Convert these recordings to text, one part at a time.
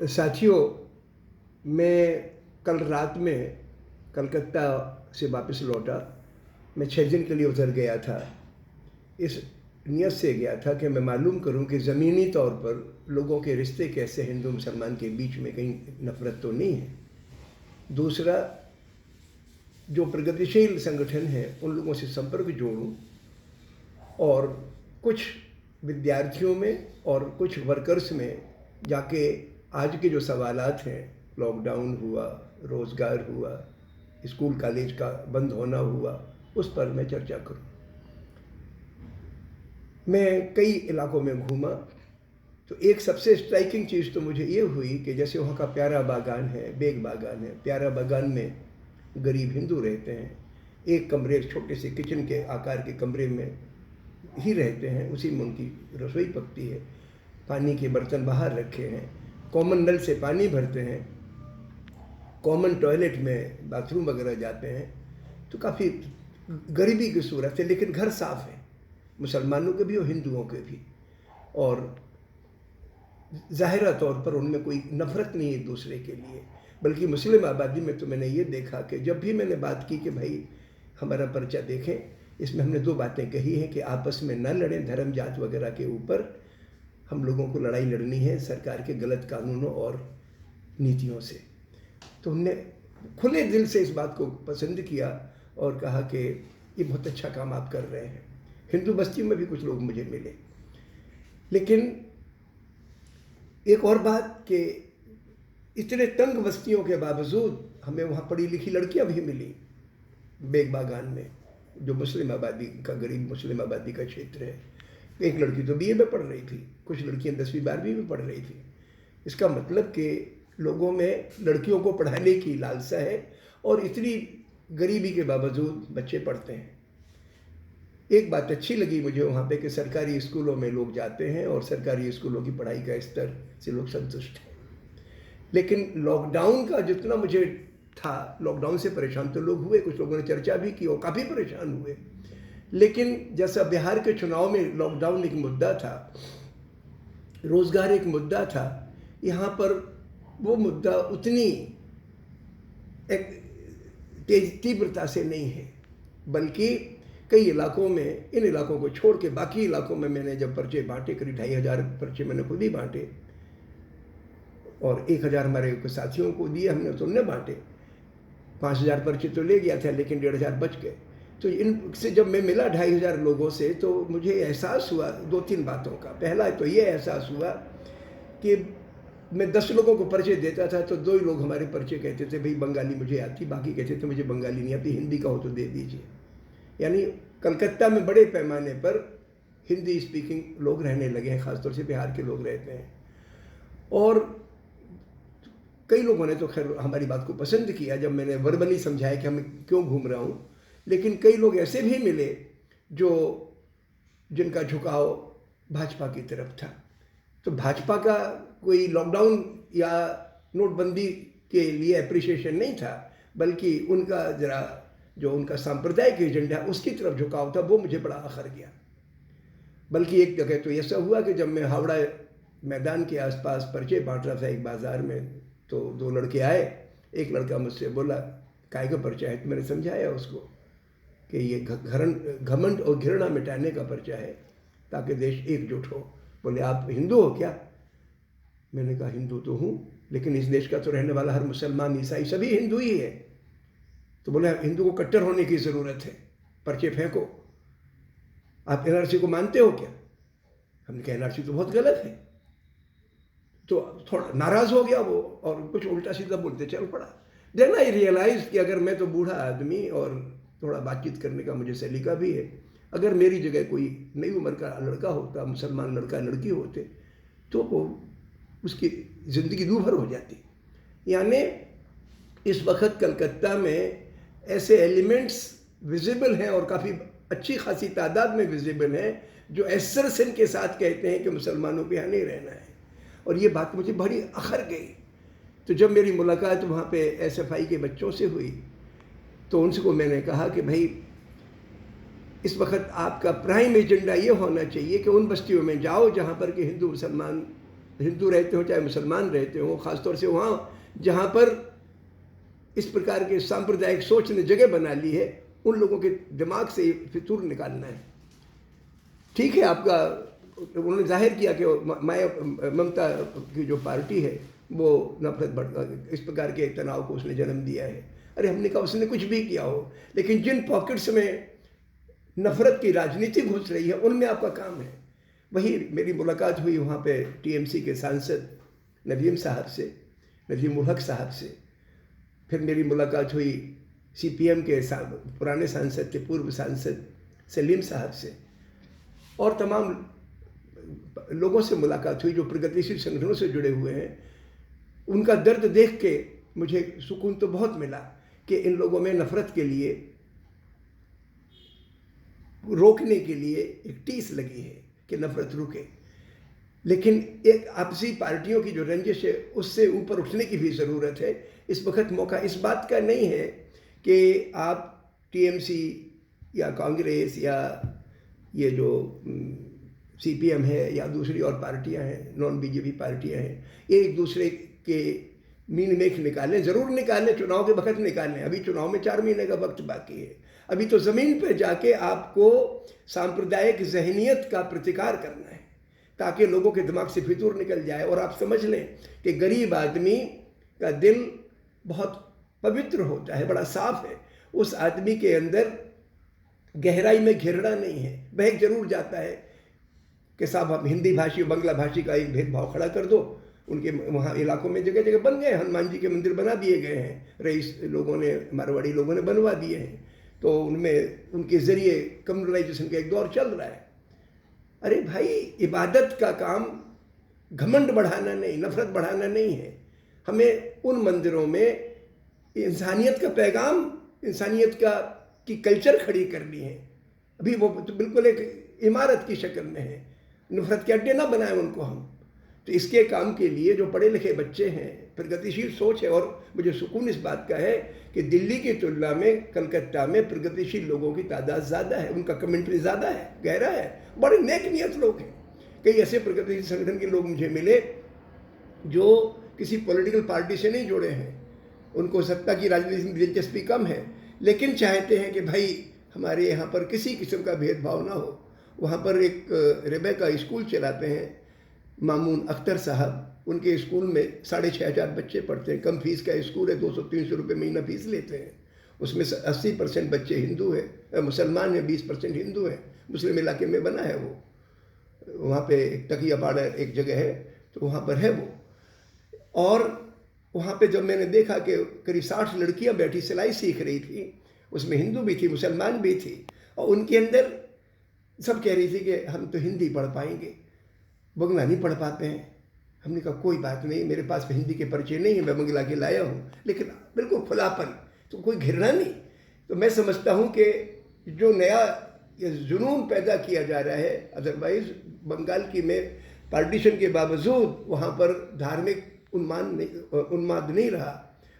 साथियों, मैं कल रात में कलकत्ता से वापस लौटा। मैं 6 दिन के लिए उधर गया था। इस नियत से गया था कि मैं मालूम करूं कि ज़मीनी तौर पर लोगों के रिश्ते कैसे हिंदू मुसलमान के बीच में कहीं नफ़रत तो नहीं है। दूसरा, जो प्रगतिशील संगठन हैं उन लोगों से संपर्क जोड़ूं और कुछ विद्यार्थियों में और कुछ वर्कर्स में जाके आज के जो सवालात हैं, लॉकडाउन हुआ, रोज़गार हुआ, स्कूल कॉलेज का बंद होना हुआ, उस पर मैं चर्चा करूं। मैं कई इलाकों में घूमा तो एक सबसे स्ट्राइकिंग चीज़ तो मुझे ये हुई कि जैसे वहाँ का प्यारा बागान है, बेग बागान है। प्यारा बागान में गरीब हिंदू रहते हैं। एक कमरे, छोटे से किचन के आकार के कमरे में ही रहते हैं, उसी में उनकी रसोई पकती है। पानी के बर्तन बाहर रखे हैं, कॉमन नल से पानी भरते हैं, कॉमन टॉयलेट में बाथरूम वगैरह जाते हैं। तो काफ़ी गरीबी की सूरत है, लेकिन घर साफ है, मुसलमानों के भी और हिंदुओं के भी। और ज़ाहिरा तौर पर उनमें कोई नफ़रत नहीं है एक दूसरे के लिए। बल्कि मुस्लिम आबादी में तो मैंने ये देखा कि जब भी मैंने बात की कि भाई हमारा पर्चा देखें, इसमें हमने 2 बातें कही हैं कि आपस में न लड़ें धर्म जात वगैरह के ऊपर। हम लोगों को लड़ाई लड़नी है सरकार के गलत कानूनों और नीतियों से। तो हमने खुले दिल से इस बात को पसंद किया और कहा कि ये बहुत अच्छा काम आप कर रहे हैं। हिंदू बस्तियों में भी कुछ लोग मुझे मिले। लेकिन एक और बात कि इतने तंग बस्तियों के बावजूद हमें वहाँ पढ़ी लिखी लड़कियाँ भी मिली बेग बागान में, जो मुस्लिम आबादी का, गरीब मुस्लिम आबादी का क्षेत्र है। एक लड़की तो बीए में पढ़ रही थी, कुछ लड़कियाँ 10वीं 12वीं में पढ़ रही थी। इसका मतलब कि लोगों में लड़कियों को पढ़ाने की लालसा है और इतनी गरीबी के बावजूद बच्चे पढ़ते हैं। एक बात अच्छी लगी मुझे वहाँ पे कि सरकारी स्कूलों में लोग जाते हैं और सरकारी स्कूलों की पढ़ाई का स्तर से लोग संतुष्ट हैं। लेकिन लॉकडाउन का जितना मुझे था, लॉकडाउन से परेशान तो लोग हुए, कुछ लोगों ने चर्चा भी की और काफ़ी परेशान हुए। लेकिन जैसा बिहार के चुनाव में लॉकडाउन एक मुद्दा था, रोज़गार एक मुद्दा था, यहाँ पर वो मुद्दा उतनी एक तीव्रता से नहीं है। बल्कि कई इलाकों में, इन इलाकों को छोड़ के बाकी इलाकों में मैंने जब पर्चे बांटे, करीब 2500 पर्चे मैंने खुद ही बांटे और 1000 हमारे साथियों को दिए हमने, तो उन्हें बांटे। 5000 पर्चे तो ले गया था, लेकिन 1500 बच गए। तो इनसे जब मैं मिला 2500 लोगों से, तो मुझे एहसास हुआ 2-3 बातों का। पहला तो ये एहसास हुआ कि मैं 10 लोगों को पर्चे देता था तो 2 ही लोग हमारे पर्चे कहते थे भाई बंगाली मुझे आती, बाकी कहते थे मुझे बंगाली नहीं आती, हिंदी का हो तो दे दीजिए। यानी कलकत्ता में बड़े पैमाने पर हिंदी स्पीकिंग लोग रहने लगे हैं, ख़ासतौर से बिहार के लोग रहते हैं। और कई लोगों ने तो खैर हमारी बात को पसंद किया जब मैंने वर्बली समझाया कि हम क्यों घूम रहा हूँ। लेकिन कई लोग ऐसे भी मिले जो जिनका झुकाव भाजपा की तरफ था। तो भाजपा का कोई लॉकडाउन या नोटबंदी के लिए अप्रिशिएशन नहीं था, बल्कि उनका ज़रा जो उनका सांप्रदायिक एजेंडा उसकी तरफ झुकाव था। वो मुझे बड़ा आखर गया। बल्कि एक जगह तो ऐसा हुआ कि जब मैं हावड़ा मैदान के आसपास पर्चे बांट रहा था एक बाज़ार में, तो 2 लड़के आए। एक लड़का मुझसे बोला काय का पर्चा है, तो मैंने समझाया उसको कि ये घमंड और घृणा मिटाने का पर्चा है ताकि देश एकजुट हो। बोले आप हिंदू हो क्या? मैंने कहा हिंदू तो हूँ, लेकिन इस देश का तो रहने वाला हर मुसलमान, ईसाई सभी हिंदू ही है। तो बोले हिंदू को कट्टर होने की ज़रूरत है, पर्चे फेंको। आप एनआरसी को मानते हो क्या? हमने कहा एनआरसी तो बहुत गलत है। तो थोड़ा नाराज़ हो गया वो और कुछ उल्टा सीधा बोलते चल पड़ा। देन आई रियलाइज कि अगर मैं तो बूढ़ा आदमी और थोड़ा बातचीत करने का मुझे सलीका भी है, अगर मेरी जगह कोई नई उम्र का लड़का होता, मुसलमान लड़का लड़की होते, तो वो उसकी ज़िंदगी दूभर हो जाती। यानी इस वक्त कलकत्ता में ऐसे एलिमेंट्स विजिबल हैं और काफ़ी अच्छी खासी तादाद में विजिबल हैं जो एसरसन के साथ कहते हैं कि मुसलमानों को यहाँ नहीं रहना है। और ये बात मुझे बड़ी अखर गई। तो जब मेरी मुलाकात वहाँ पे एसएफआई के बच्चों से हुई तो उनसे को मैंने कहा कि भाई इस वक्त आपका प्राइम एजेंडा ये होना चाहिए कि उन बस्तियों में जाओ जहाँ पर कि हिंदू मुसलमान हिंदू रहते हो चाहे मुसलमान रहते हो, ख़ासतौर से वहाँ जहाँ पर इस प्रकार के सांप्रदायिक सोच ने जगह बना ली है, उन लोगों के दिमाग से फितूर निकालना है। ठीक है, आपका उन्होंने जाहिर किया कि ममता की जो पार्टी है वो नफरत इस प्रकार के तनाव को उसने जन्म दिया है। अरे हमने कहा उसने कुछ भी किया हो, लेकिन जिन पॉकेट्स में नफरत की राजनीति घुस रही है उनमें आपका काम है। वही मेरी मुलाकात हुई वहाँ पे टीएमसी के सांसद नदीम साहब से, नदीम उल हक साहब से। फिर मेरी मुलाकात हुई सीपीएम के पुराने सांसद के पूर्व सांसद सलीम साहब से, और तमाम लोगों से मुलाकात हुई जो प्रगतिशील संगठनों से जुड़े हुए हैं। उनका दर्द देख के मुझे सुकून तो बहुत मिला कि इन लोगों में नफरत के लिए रोकने के लिए एक टीस लगी है कि नफरत रुके। लेकिन एक आपसी पार्टियों की जो रंजिश है उससे ऊपर उठने की भी ज़रूरत है। इस वक्त मौका इस बात का नहीं है कि आप टीएमसी या कांग्रेस या ये जो सीपीएम है या दूसरी और पार्टियां हैं, नॉन बीजेपी पार्टियां हैं, ये एक दूसरे के मीन मेख निकालें, ज़रूर निकालें, चुनाव के वक्त निकालें। अभी चुनाव में 4 महीने का वक्त बाकी है। अभी तो ज़मीन पर जाके आपको सांप्रदायिक जहनियत का प्रतिकार करना है ताकि लोगों के दिमाग से फितूर निकल जाए। और आप समझ लें कि गरीब आदमी का दिल बहुत पवित्र होता है, बड़ा साफ है। उस आदमी के अंदर गहराई में घिरना नहीं है। बहक जरूर जाता है कि साहब आप हिंदी भाषी बांग्ला भाषी का एक भेदभाव खड़ा कर दो। उनके वहाँ इलाकों में जगह जगह बन गए, हनुमान जी के मंदिर बना दिए गए हैं, रईस लोगों ने, मारवाड़ी लोगों ने बनवा दिए हैं, तो उनमें उनके ज़रिए कम्युनलाइजेशन का एक दौर चल रहा है। अरे भाई, इबादत का काम घमंड बढ़ाना नहीं, नफरत बढ़ाना नहीं है। हमें उन मंदिरों में इंसानियत का पैगाम, इंसानियत की कल्चर खड़ी करनी है। अभी वो तो बिल्कुल एक इमारत की शक्ल में है, नफरत के अड्डे ना बनाए उनको हम। तो इसके काम के लिए जो पढ़े लिखे बच्चे हैं, प्रगतिशील सोच है। और मुझे सुकून इस बात का है कि दिल्ली की तुलना में कलकत्ता में प्रगतिशील लोगों की तादाद ज़्यादा है, उनका कमेंट्री ज़्यादा है, गहरा है, बड़े नेक नियत लोग हैं। कई ऐसे प्रगतिशील संगठन के लोग मुझे मिले जो किसी पॉलिटिकल पार्टी से नहीं जुड़े हैं, उनको सत्ता की राजनीति में दिलचस्पी कम है, लेकिन चाहते हैं कि भाई हमारे यहाँ पर किसी किस्म का भेदभाव ना हो। वहाँ पर एक रेबेका स्कूल चलाते हैं मामून अख्तर साहब, उनके स्कूल में 6,500 बच्चे पढ़ते हैं। कम फीस का स्कूल है, 200-300 रुपये महीना फीस लेते हैं। उसमें 80% बच्चे हिंदू हैं, मुसलमान हैं, 20% हिंदू हैं। मुस्लिम इलाके में बना है वो, वहाँ पे एक तकिया पाड़ा एक जगह है, तो वहाँ पर है वो। और वहाँ पे जब मैंने देखा कि करीब 60 लड़कियाँ बैठी सिलाई सीख रही थी, उसमें हिंदू भी थी, मुसलमान भी थी, और उनके अंदर सब कह रही थी कि हम तो हिंदी पढ़ पाएंगे, बंगला नहीं पढ़ पाते हैं। हमने कहा कोई बात नहीं, मेरे पास हिंदी के परिचय नहीं है, मैं बंगला के लाया हूँ, लेकिन बिल्कुल खुलापन, तो कोई घृणा नहीं। तो मैं समझता हूँ कि जो नया ये जुनून पैदा किया जा रहा है, अदरवाइज बंगाल की में पार्टीशन के बावजूद वहाँ पर धार्मिक उन्माद नहीं रहा।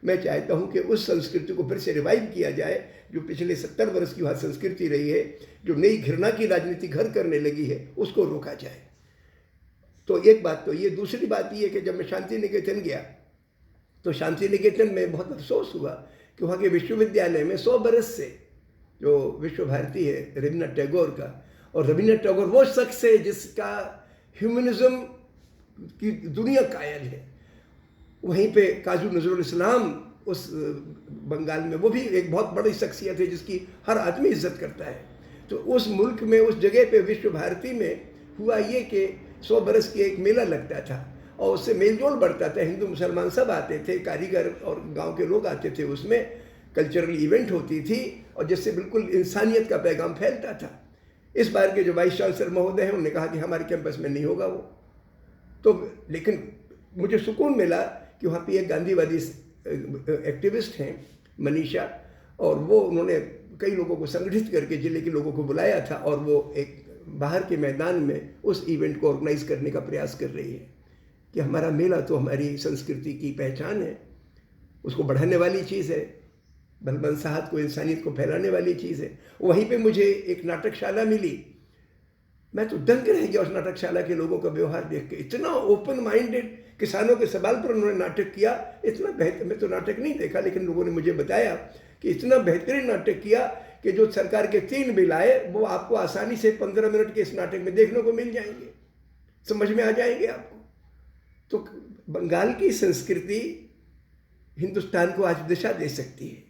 मैं चाहता हूँ कि उस संस्कृति को फिर से रिवाइव किया जाए जो पिछले 70 वर्ष की वहाँ संस्कृति रही है, जो नई घृणा की राजनीति घर करने लगी है, उसको रोका जाए। तो एक बात तो ये, दूसरी बात ये कि जब मैं शांति निकेतन गया तो शांति निकेतन में बहुत अफसोस हुआ कि वहाँ के विश्वविद्यालय में 100 बरस से जो विश्व भारती है रविन्द्रनाथ टैगोर का, और रविन्द्रनाथ टैगोर वो शख्स है जिसका ह्यूमनिज्म की दुनिया कायल है। वहीं पे काजू नजरुल इस्लाम उस बंगाल में, वो भी एक बहुत बड़ी शख्सियत है जिसकी हर आदमी इज्जत करता है। तो उस मुल्क में, उस जगह पे विश्व भारती में हुआ ये कि 100 बरस की एक मेला लगता था और उससे मेलजोल बढ़ता था। हिंदू मुसलमान सब आते थे, कारीगर और गांव के लोग आते थे, उसमें कल्चरल इवेंट होती थी और जिससे बिल्कुल इंसानियत का पैगाम फैलता था। इस बार के जो वाइस चांसलर महोदय हैं उन्होंने कहा कि हमारे कैंपस में नहीं होगा वो। तो लेकिन मुझे सुकून मिला कि वहाँ पे एक गांधीवादी एक्टिविस्ट हैं मनीषा, और वो उन्होंने कई लोगों को संगठित करके जिले के लोगों को बुलाया था और वो एक बाहर के मैदान में उस इवेंट को ऑर्गेनाइज करने का प्रयास कर रही है कि हमारा मेला तो हमारी संस्कृति की पहचान है, उसको बढ़ाने वाली चीज़ है, बलबंसाहत को, इंसानियत को फैलाने वाली चीज़ है। वहीं पे मुझे एक नाटकशाला मिली मैं तो दंग रह गया उस नाटकशाला के लोगों का व्यवहार देख के। इतना ओपन माइंडेड, किसानों के सवाल पर उन्होंने नाटक किया, इतना बेहतर। मैं तो नाटक नहीं देखा, लेकिन लोगों ने मुझे बताया कि इतना बेहतरीन नाटक किया कि जो सरकार के 3 बिल आए वो आपको आसानी से 15 मिनट के इस नाटक में देखने को मिल जाएंगे, समझ में आ जाएंगे आपको। तो बंगाल की संस्कृति हिंदुस्तान को आज दिशा दे सकती है,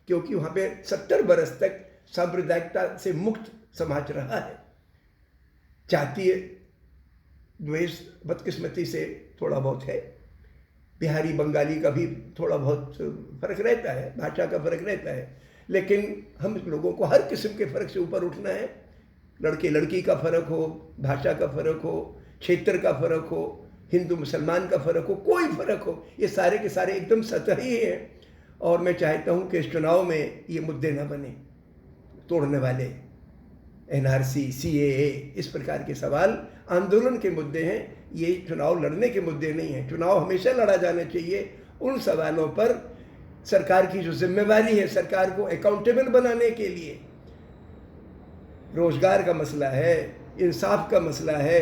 क्योंकि वहाँ पे 70 बरस तक सांप्रदायिकता से मुक्त समाज रहा है। जातीय द्वेष बदकिस्मती से थोड़ा बहुत है, बिहारी बंगाली का भी थोड़ा बहुत फर्क रहता है, भाषा का फर्क रहता है, लेकिन हम लोगों को हर किस्म के फर्क से ऊपर उठना है। लड़के लड़की का फर्क हो, भाषा का फर्क हो, क्षेत्र का फर्क हो, हिंदू मुसलमान का फर्क हो, कोई फर्क हो, ये सारे के सारे एकदम सतही हैं। और मैं चाहता हूँ कि इस चुनाव में ये मुद्दे न बने, तोड़ने वाले NRC, CAA, इस प्रकार के सवाल आंदोलन के मुद्दे हैं, ये चुनाव लड़ने के मुद्दे नहीं हैं। चुनाव हमेशा लड़ा जाना चाहिए उन सवालों पर सरकार की जो जिम्मेवारी है, सरकार को अकाउंटेबल बनाने के लिए। रोजगार का मसला है, इंसाफ का मसला है,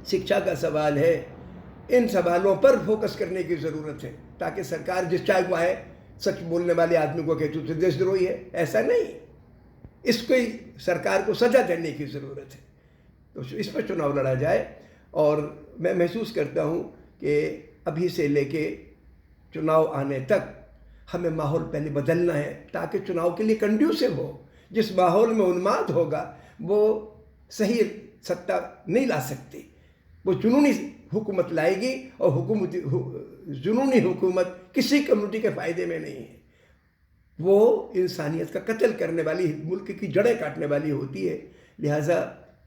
शिक्षा का सवाल है, इन सवालों पर फोकस करने की ज़रूरत है, ताकि सरकार जिस चाहे वो है सच बोलने वाले आदमी को कहे तू देशद्रोही है, ऐसा नहीं। इसको सरकार को सजा देने की ज़रूरत है, तो इस पर चुनाव लड़ा जाए। और मैं महसूस करता हूँ कि अभी से लेके चुनाव आने तक हमें माहौल पहले बदलना है, ताकि चुनाव के लिए कंड्यूसिव हो। जिस माहौल में उन्माद होगा वो सही सत्ता नहीं ला सकती, वो जुनूनी हुकूमत लाएगी, और जुनूनी हुकूमत किसी कम्युनिटी के फ़ायदे में नहीं है। वो इंसानियत का कत्ल करने वाली, मुल्क की जड़ें काटने वाली होती है। लिहाजा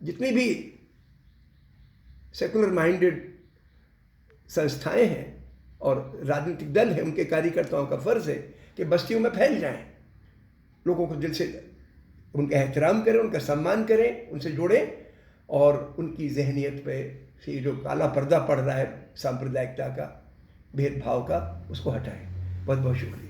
जितनी भी सेकुलर माइंडेड संस्थाएं हैं और राजनीतिक दल हैं, उनके कार्यकर्ताओं का फ़र्ज़ है कि बस्तियों में फैल जाएं, लोगों को दिल से उनका एहतराम करें, उनका सम्मान करें, उनसे जुड़ें, और उनकी जहनीत पे से जो काला पर्दा पड़ रहा है सांप्रदायिकता का, भेदभाव का, उसको हटाएं। बहुत बहुत शुक्रिया।